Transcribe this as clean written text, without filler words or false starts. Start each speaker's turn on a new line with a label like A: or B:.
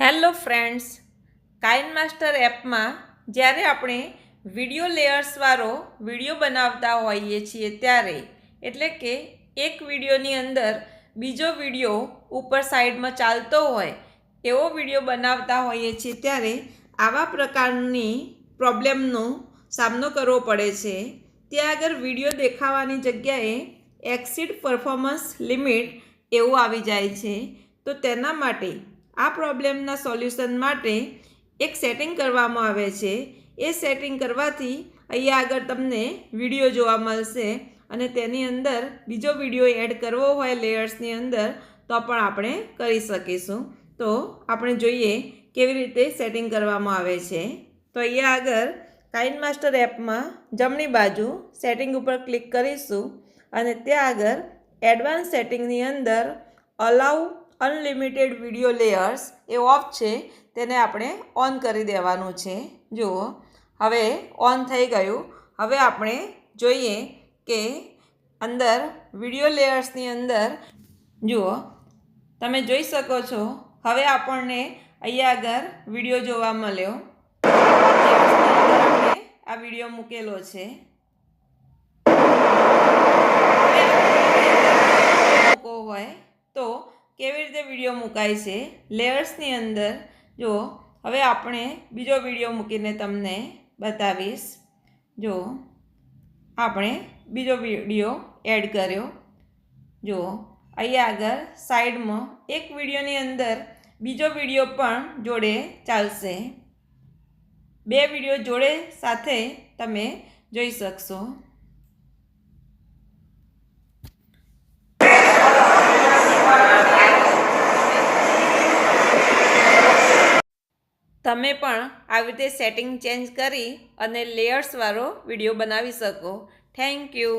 A: Hello friends, કાઇનમાસ્ટર એપમાં જ્યારે આપણે વિડીયો લેયર્સવાળો વિડીયો બનાવતા હોઈએ છીએ ત્યારે એટલે કે એક વિડીયોની અંદર બીજો વિડીયો ઉપર સાઈડમાં ચાલતો હોય એવો વિડીયો બનાવતા હોઈએ છીએ ત્યારે આવા પ્રકારની પ્રોબ્લેમનો સામનો કરવો પડે છે. ત્યાં આગળ વિડીયો દેખાવાની જગ્યાએ એક્સીડ પરફોર્મન્સ લિમિટ એવું આવી જાય છે. તો તેના માટે આ પ્રોબ્લેમના સોલ્યુશન માટે એક સેટિંગ કરવામાં આવે છે. એ સેટિંગ કરવાથી અહીંયા આગળ તમને વિડીયો જોવા મળશે અને તેની અંદર બીજો વિડીયો એડ કરવો હોય લેયર્સની અંદર તો પણ આપણે કરી શકીશું. તો આપણે જોઈએ કેવી રીતે સેટિંગ કરવામાં આવે છે. તો અહીંયા આગળ કાઇનમાસ્ટર એપમાં જમણી બાજુ સેટિંગ ઉપર ક્લિક કરીશું અને ત્યાં આગળ એડવાન્સ સેટિંગની અંદર અલાઉ અનલિમિટેડ વિડીયો લેયર્સ એ ઓફ છે, તેને આપણે ઓન કરી દેવાનું છે. જુઓ, હવે ઓન થઈ ગયું. હવે આપણે જોઈએ કે અંદર વિડીયો લેયર્સની અંદર જુઓ તમે જોઈ શકો છો. હવે આપણને અહીંયા આગળ વિડીયો જોવા મળ્યો. આ વિડીયો મૂકેલો છે. મૂકવો હોય તો કેવી રીતે વિડીયો મુકાય છે લેયર્સની અંદર જો. હવે આપણે બીજો વિડીયો મૂકીને તમને બતાવીશ. જો આપણે બીજો વિડીયો એડ કર્યો. જો અહીંયા આગળ સાઈડમાં એક વિડીયોની અંદર બીજો વિડીયો પણ જોડે ચાલશે. બે વિડીયો જોડે સાથે તમે જોઈ શકશો. તમે પણ આવી રીતે સેટિંગ ચેન્જ કરી અને લેયર્સવાળો વિડીયો બનાવી શકો. Thank you.